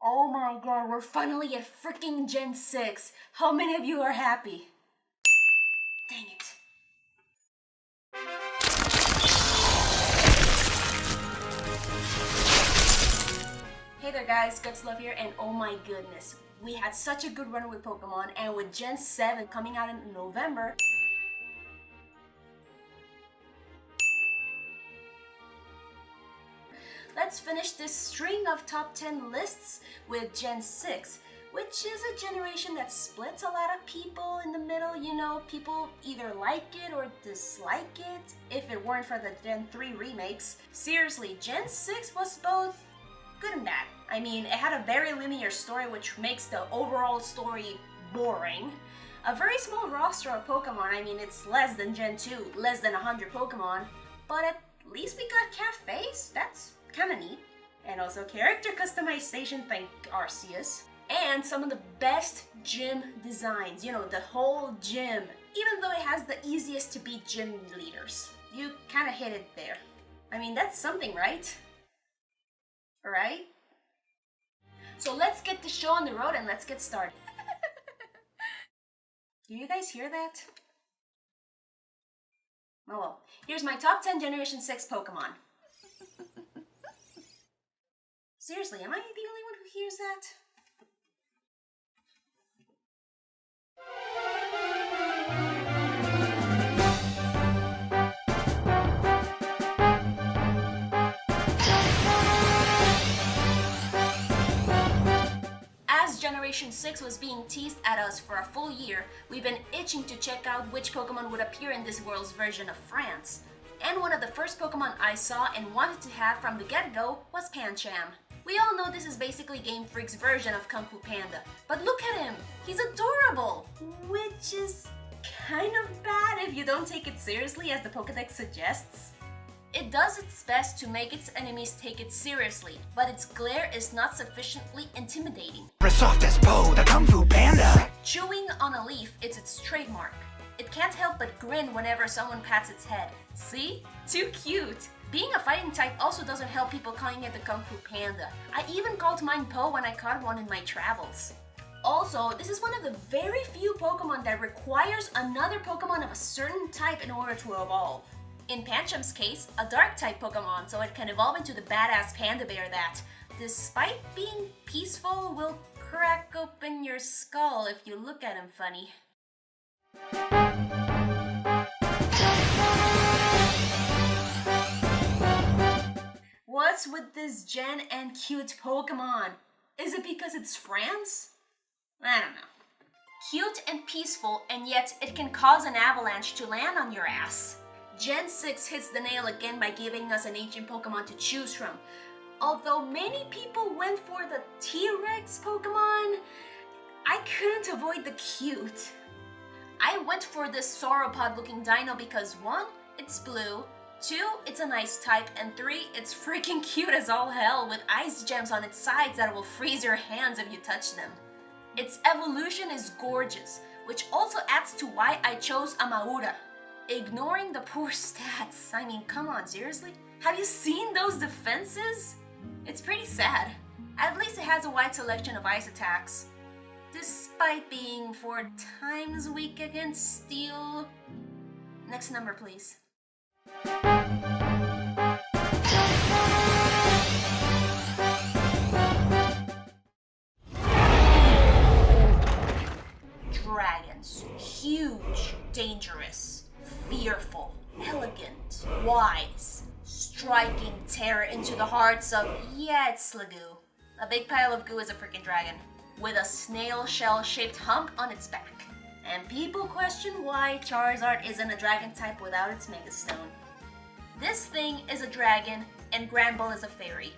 Oh my god, we're finally at freaking Gen 6. How many of you are happy? Dang it. Hey there guys, Gutslove here, and oh my goodness, we had such a good run with Pokemon, and with Gen 7 coming out in November, let's finish this string of top 10 lists with Gen 6, which is a generation that splits a lot of people in the middle. You know, people either like it or dislike it if it weren't for the Gen 3 remakes. Seriously, Gen 6 was both good and bad. I mean, it had a very linear story, which makes the overall story boring. A very small roster of Pokemon. I mean, it's less than Gen 2, less than 100 Pokemon, but at least we got cafes. That's kinda neat. And also character customization, thank Arceus. And some of the best gym designs, you know, the whole gym. Even though it has the easiest to beat gym leaders. You kinda hit it there. I mean, that's something, right? Right? So let's get the show on the road and let's get started. Do you guys hear that? Oh well. Here's my top 10 Generation 6 Pokemon. Seriously, am I the only one who hears that? As Generation 6 was being teased at us for a full year, we've been itching to check out which Pokemon would appear in this world's version of France. And one of the first Pokemon I saw and wanted to have from the get-go was Pancham. We all know this is basically Game Freak's version of Kung Fu Panda, but look at him! He's adorable! Which is kind of bad if you don't take it seriously as the Pokédex suggests. It does its best to make its enemies take it seriously, but its glare is not sufficiently intimidating. Soft as Poe, the Kung Fu Panda! Chewing on a leaf is its trademark. It can't help but grin whenever someone pats its head. See? Too cute! Being a fighting type also doesn't help people calling it the Kung Fu Panda. I even called mine Poe when I caught one in my travels. Also, this is one of the very few Pokemon that requires another Pokemon of a certain type in order to evolve. In Pancham's case, a Dark-type Pokemon, so it can evolve into the badass panda bear that, despite being peaceful, will crack open your skull if you look at him funny. What's with this gen and cute Pokemon? Is it because it's France? I don't know. Cute and peaceful, and yet it can cause an avalanche to land on your ass. Gen 6 hits the nail again by giving us an ancient Pokemon to choose from. Although many people went for the T-Rex Pokemon, I couldn't avoid the cute. I went for this sauropod looking dino because 1, it's blue, 2, it's a nice type, and 3, it's freaking cute as all hell with ice gems on its sides that will freeze your hands if you touch them. Its evolution is gorgeous, which also adds to why I chose Amaura. Ignoring the poor stats, I mean, come on, seriously? Have you seen those defenses? It's pretty sad. At least it has a wide selection of ice attacks. Despite being 4 times weak against steel. Next number, please. Dragons. Huge, dangerous, fearful, elegant, wise, striking terror into the hearts of, yeah, it's Slagoo. A big pile of goo is a freaking dragon, with a snail shell-shaped hump on its back. And people question why Charizard isn't a dragon type without its Mega Stone. This thing is a dragon, and Granbull is a fairy.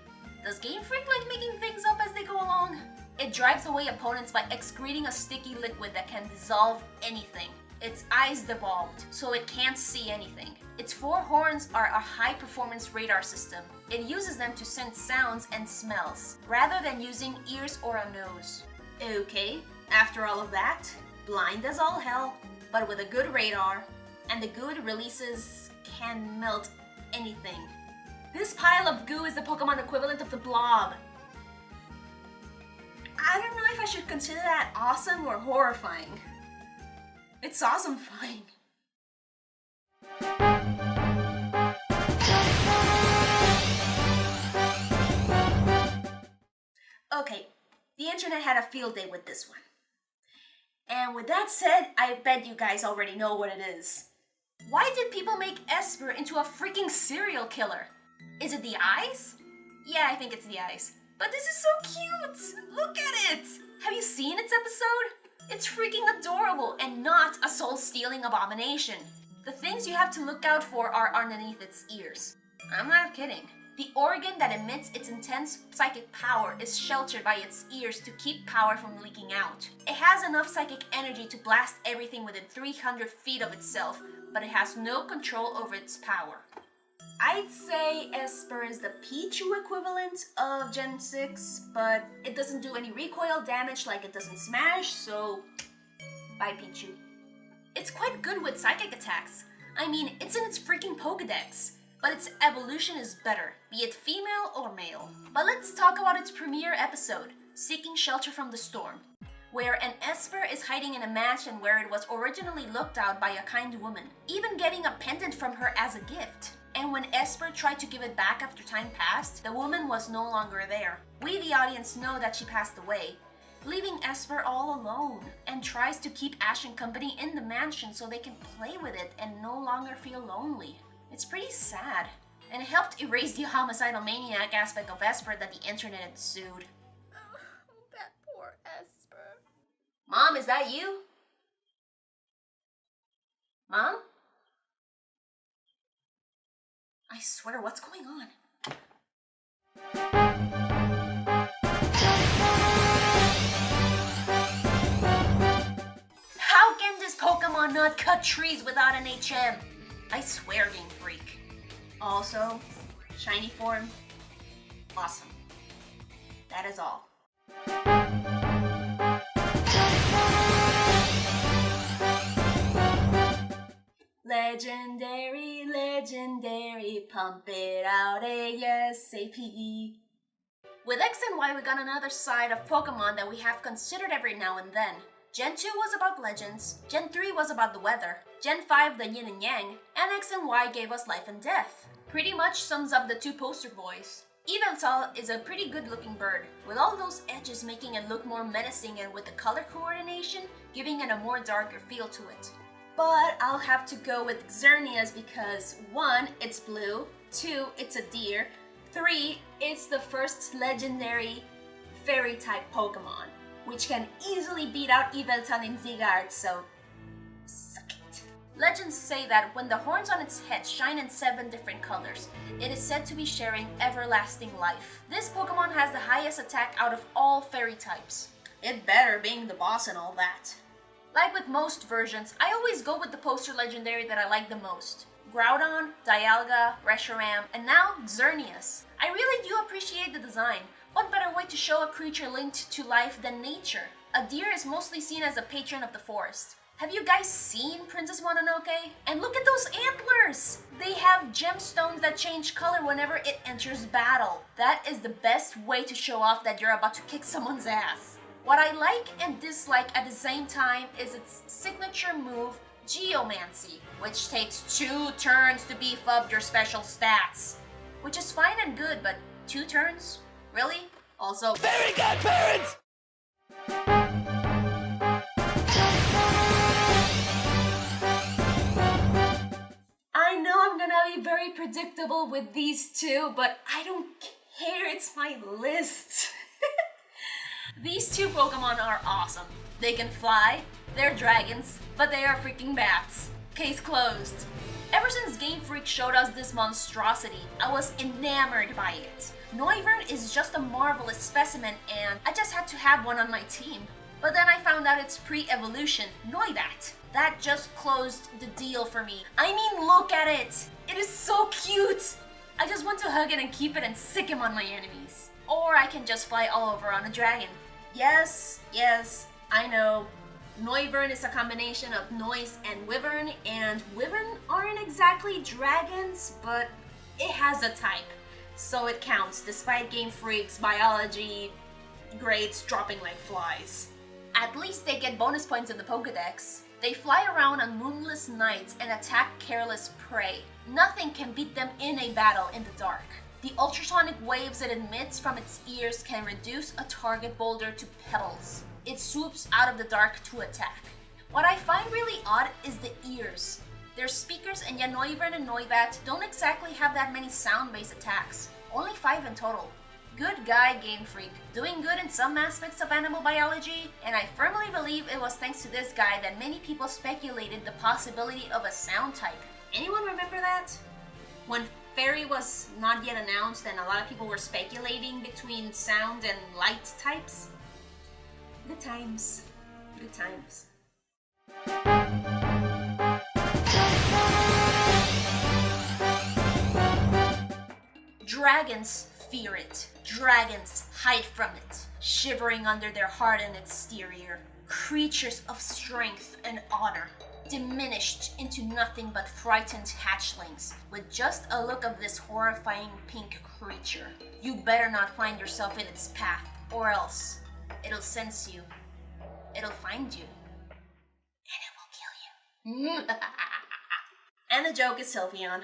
Does Game Freak like making things up as they go along? It drives away opponents by excreting a sticky liquid that can dissolve anything. Its eyes devolved, so it can't see anything. Its 4 horns are a high-performance radar system. It uses them to sense sounds and smells, rather than using ears or a nose. Okay, after all of that, blind as all hell, but with a good radar, and the goo it releases can melt anything. This pile of goo is the Pokemon equivalent of the Blob. I don't know if I should consider that awesome or horrifying. It's awesome-fying. Okay, the internet had a field day with this one. And with that said, I bet you guys already know what it is. Why did people make Esper into a freaking serial killer? Is it the eyes? Yeah, I think it's the eyes. But this is so cute! Look at it! Have you seen its episode? It's freaking adorable and not a soul-stealing abomination. The things you have to look out for are underneath its ears. I'm not kidding. The organ that emits its intense psychic power is sheltered by its ears to keep power from leaking out. It has enough psychic energy to blast everything within 300 feet of itself, but it has no control over its power. I'd say Esper is the Pichu equivalent of Gen 6, but it doesn't do any recoil damage like it does in Smash, so bye Pichu. It's quite good with psychic attacks. I mean, it's in its freaking Pokedex. But its evolution is better, be it female or male. But let's talk about its premiere episode, Seeking Shelter from the Storm, where an Esper is hiding in a mansion where it was originally looked out by a kind woman, even getting a pendant from her as a gift. And when Esper tried to give it back after time passed, the woman was no longer there. We, the audience, know that she passed away, leaving Esper all alone, and tries to keep Ash and company in the mansion so they can play with it and no longer feel lonely. It's pretty sad, and it helped erase the homicidal maniac aspect of Esper that the internet had sued. That poor Esper. Mom, is that you? Mom? I swear, what's going on? How can this Pokemon not cut trees without an HM? I swear, Game Freak. Also, shiny form, awesome. That is all. Legendary, legendary, pump it out ASAP. With X and Y, we got another side of Pokemon that we have considered every now and then. Gen 2 was about legends, Gen 3 was about the weather, Gen 5 the yin and yang, and X and Y gave us life and death. Pretty much sums up the two poster boys. Yveltal is a pretty good looking bird, with all those edges making it look more menacing and with the color coordination giving it a more darker feel to it. But I'll have to go with Xerneas because 1, it's blue, 2, it's a deer, 3, it's the first legendary fairy type Pokemon, which can easily beat out Yveltal in Zygarde, so suck it. Legends say that when the horns on its head shine in 7 different colors, it is said to be sharing everlasting life. This Pokemon has the highest attack out of all fairy types. It better, being the boss and all that. Like with most versions, I always go with the poster legendary that I like the most. Groudon, Dialga, Reshiram, and now Xerneas. I really do appreciate the design. What better way to show a creature linked to life than nature? A deer is mostly seen as a patron of the forest. Have you guys seen Princess Mononoke? And look at those antlers! They have gemstones that change color whenever it enters battle. That is the best way to show off that you're about to kick someone's ass. What I like and dislike at the same time is its signature move, Geomancy, which takes 2 turns to beef up your special stats. Which is fine and good, but 2 turns? Really? Also, Very good parents! I know I'm gonna be very predictable with these two, but I don't care, it's my list. These two Pokemon are awesome. They can fly, they're dragons, but they are freaking bats. Case closed. Ever since Game Freak showed us this monstrosity, I was enamored by it. Noivern is just a marvelous specimen and I just had to have one on my team. But then I found out it's pre-evolution, Noibat. That just closed the deal for me. I mean, look at it! It is so cute! I just want to hug it and keep it and sick him on my enemies. Or I can just fly all over on a dragon. Yes, I know. Noivern is a combination of Noise and Wyvern, and Wyvern aren't exactly dragons, but it has a type. So it counts, despite Game Freak's biology grades dropping like flies. At least they get bonus points in the Pokedex. They fly around on moonless nights and attack careless prey. Nothing can beat them in a battle in the dark. The ultrasonic waves it emits from its ears can reduce a target boulder to pebbles. It swoops out of the dark to attack. What I find really odd is the ears. Their speakers in Yanoivern and Noivat don't exactly have that many sound-based attacks. Only 5 in total. Good guy, Game Freak. Doing good in some aspects of animal biology, and I firmly believe it was thanks to this guy that many people speculated the possibility of a sound type. Anyone remember that? When Fairy was not yet announced and a lot of people were speculating between sound and light types? Good times. Good times. Dragons fear it. Dragons hide from it, shivering under their hardened exterior. Creatures of strength and honor, diminished into nothing but frightened hatchlings, with just a look of this horrifying pink creature. You better not find yourself in its path, or else it'll sense you. It'll find you. And it will kill you. And the joke is Sylveon.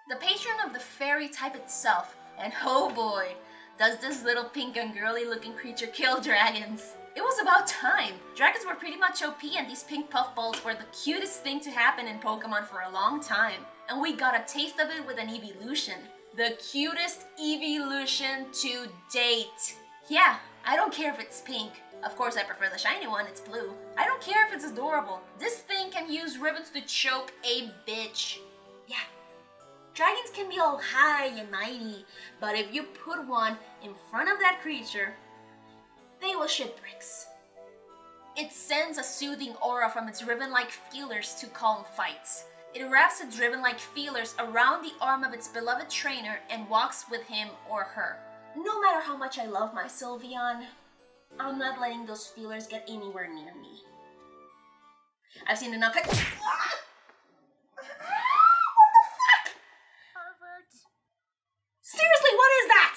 The patron of the fairy type itself, and oh boy, does this little pink and girly looking creature kill dragons. It was about time. Dragons were pretty much OP and these pink puffballs were the cutest thing to happen in Pokemon for a long time. And we got a taste of it with an evolution. The cutest evolution to date. Yeah, I don't care if it's pink. Of course I prefer the shiny one, it's blue. I don't care if it's adorable. This thing can use ribbons to choke a bitch. Yeah. Dragons can be all high and mighty, but if you put one in front of that creature, they will shit bricks. It sends a soothing aura from its ribbon-like feelers to calm fights. It wraps its ribbon-like feelers around the arm of its beloved trainer and walks with him or her. No matter how much I love my Sylveon, I'm not letting those feelers get anywhere near me. I've seen enough. Seriously, what is that?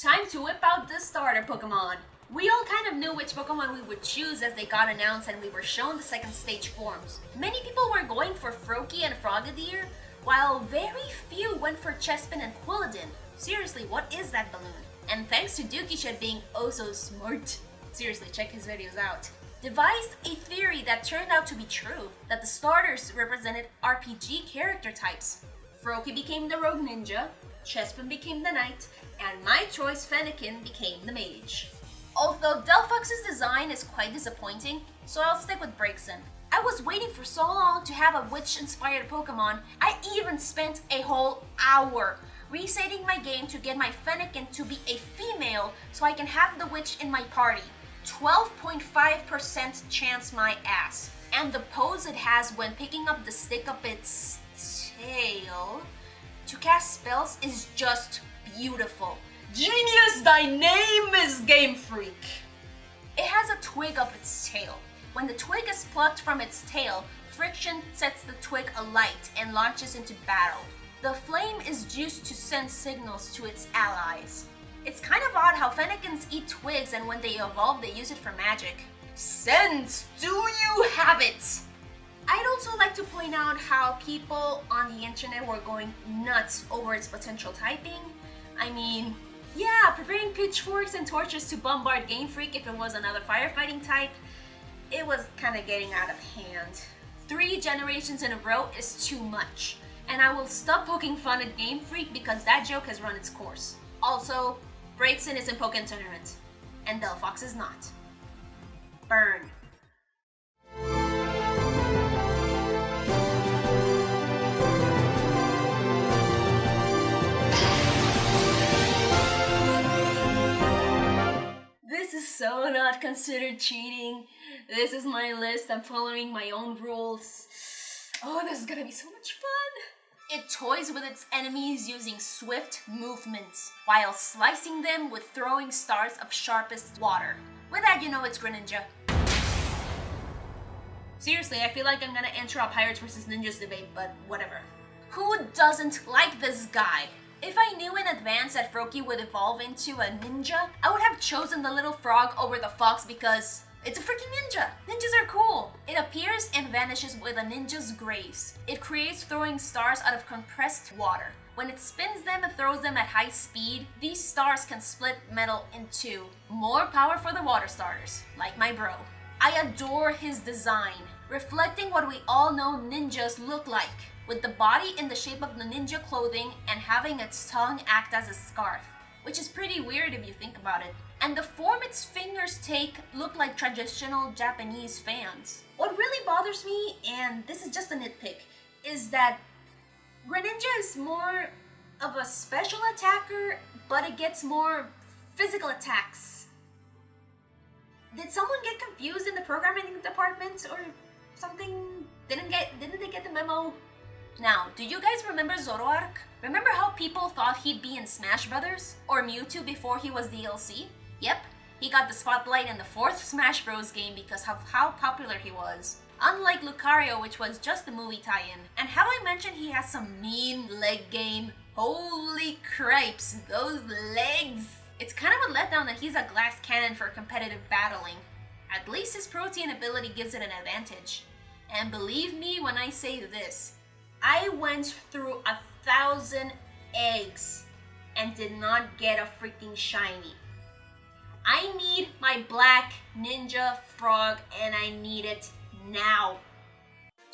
Time to whip out the starter Pokemon. We all kind of knew which Pokemon we would choose as they got announced and we were shown the second stage forms. Many people were going for Froakie and Frogadier, while very few went for Chespin and Quilladin. Seriously, what is that balloon? And thanks to Dukeshed being oh so smart, seriously, check his videos out, devised a theory that turned out to be true, that the starters represented RPG character types. Froakie became the Rogue Ninja, Chespin became the Knight, and my choice Fennekin became the Mage. Although Delphox's design is quite disappointing, so I'll stick with Braixen. I was waiting for so long to have a witch-inspired Pokemon, I even spent a whole hour resetting my game to get my Fennekin to be a female so I can have the witch in my party. 12.5% chance my ass. And the pose it has when picking up the stick of its tail to cast spells is just beautiful. Genius, thy name is Game Freak! It has a twig up its tail. When the twig is plucked from its tail, friction sets the twig alight and launches into battle. The flame is used to send signals to its allies. It's kind of odd how Fennekins eat twigs and when they evolve they use it for magic. Sense, do you have it? I'd also like to point out how people on the internet were going nuts over its potential typing. I mean, yeah, preparing pitchforks and torches to bombard Game Freak if it was another firefighting type, it was kind of getting out of hand. 3 generations in a row is too much, and I will stop poking fun at Game Freak because that joke has run its course. Also, Braixen is in Pokken Tournament, and Delphox is not. Burn. This is so not considered cheating. This is my list. I'm following my own rules. Oh, this is gonna be so much fun. It toys with its enemies using swift movements while slicing them with throwing stars of sharpest water. With that, you know it's Greninja. Seriously, I feel like I'm gonna enter a Pirates vs. Ninjas debate, but whatever. Who doesn't like this guy? If I knew in advance that Froakie would evolve into a ninja, I would have chosen the little frog over the fox because it's a freaking ninja. Ninjas are cool. It appears and vanishes with a ninja's grace. It creates throwing stars out of compressed water. When it spins them and throws them at high speed, these stars can split metal in two. More power for the water starters, like my bro. I adore his design, reflecting what we all know ninjas look like, with the body in the shape of the ninja clothing and having its tongue act as a scarf, which is pretty weird if you think about it. And the form its fingers take look like traditional Japanese fans. What really bothers me, and this is just a nitpick, is that Greninja is more of a special attacker, but it gets more physical attacks. Did someone get confused in the programming department or something? Didn't they get the memo? Now, do you guys remember Zoroark? Remember how people thought he'd be in Smash Brothers? Or Mewtwo before he was DLC? Yep, he got the spotlight in the 4th Smash Bros game because of how popular he was. Unlike Lucario, which was just a movie tie-in. And have I mentioned he has some mean leg game? Holy cripes, those legs! It's kind of a letdown that he's a glass cannon for competitive battling. At least his protein ability gives it an advantage. And believe me when I say this, I went through 1,000 eggs and did not get a freaking shiny. I need my black ninja frog and I need it now.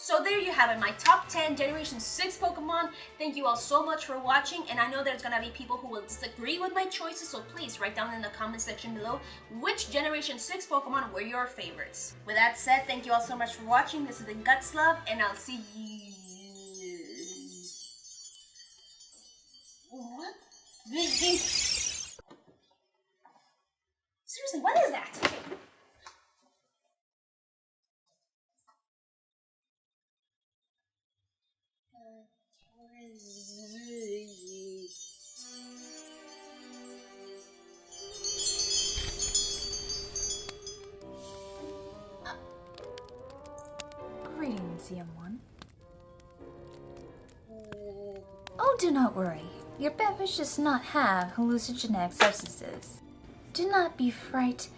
So there you have it, my top 10 Generation 6 Pokemon. Thank you all so much for watching, and I know there's gonna be people who will disagree with my choices, so please write down in the comment section below which Generation 6 Pokemon were your favorites. With that said, thank you all so much for watching. This has been Gutslove, and I'll see you. What? Seriously, what is that? Greetings, young one. Oh, do not worry. Your beverage does not have hallucinogenic substances. Do not be frightened.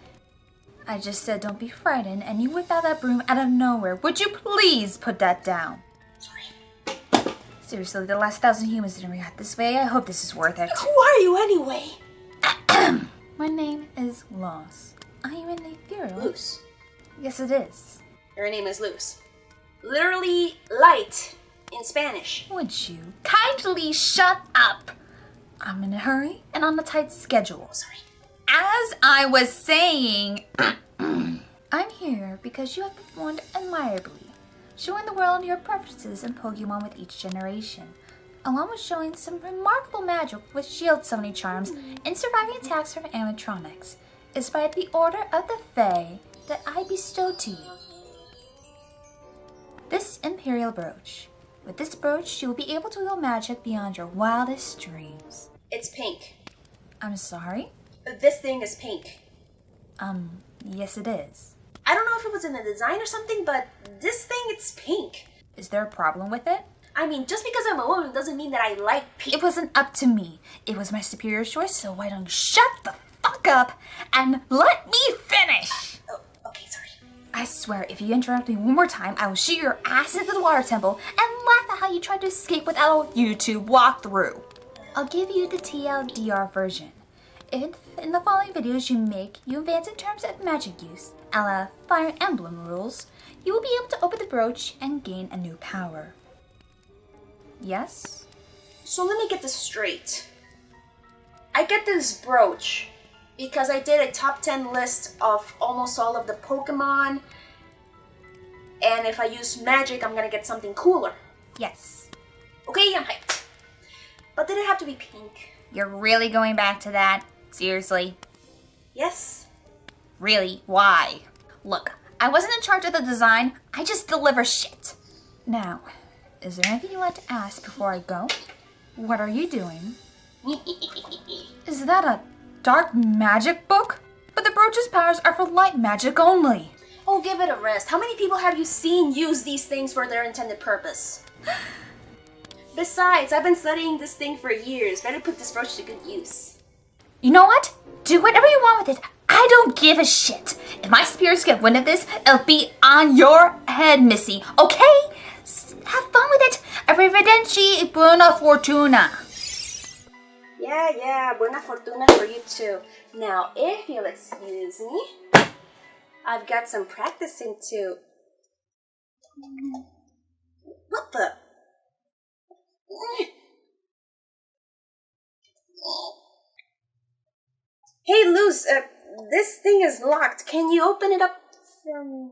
I just said don't be frightened, and you whip out that broom out of nowhere. Would you please put that down? Sorry. Seriously, the last 1,000 humans didn't react this way. I hope this is worth it. Who are you anyway? My name is Loss. I am an ethereal. Luz. Yes, it is. Your name is Luz. Literally light in Spanish. Would you kindly shut up? I'm in a hurry and on a tight schedule. Oh, sorry. As I was saying, I'm here because you have performed admirably, showing the world your preferences in Pokemon with each generation, along with showing some remarkable magic with Shield Summoning Charms and surviving attacks from animatronics, despite the order of the Fae that I bestowed to you. This Imperial Brooch. With this brooch, you will be able to wield magic beyond your wildest dreams. It's pink. I'm sorry? This thing is pink. Yes it is. I don't know if it was in the design or something, but this thing, it's pink. Is there a problem with it? I mean, just because I'm a woman doesn't mean that I like pink. It wasn't up to me. It was my superior choice, so why don't you shut the fuck up and let me finish? Oh, okay, sorry. I swear, if you interrupt me one more time, I will shoot your ass into the water temple and laugh at how you tried to escape without a YouTube walkthrough. I'll give you the TLDR version. If in the following videos you advance in terms of magic use, a la Fire Emblem rules, you will be able to open the brooch and gain a new power. Yes? So let me get this straight. I get this brooch because I did a top 10 list of almost all of the Pokemon, and if I use magic, I'm gonna get something cooler. Yes. Okay, I'm hyped. But did it have to be pink? You're really going back to that? Seriously? Yes. Really? Why? Look, I wasn't in charge of the design. I just deliver shit. Now, is there anything you'd like to ask before I go? What are you doing? Is that a dark magic book? But the brooch's powers are for light magic only. Oh, give it a rest. How many people have you seen use these things for their intended purpose? Besides, I've been studying this thing for years. Better put this brooch to good use. You know what? Do whatever you want with it. I don't give a shit. If my spirits get wind of this, it'll be on your head, Missy. Okay? Have fun with it. Arrivederci e buona fortuna. Yeah, buena fortuna for you too. Now, if you'll excuse me, I've got some practicing to... What the? Hey, Luz, this thing is locked. Can you open it up for me?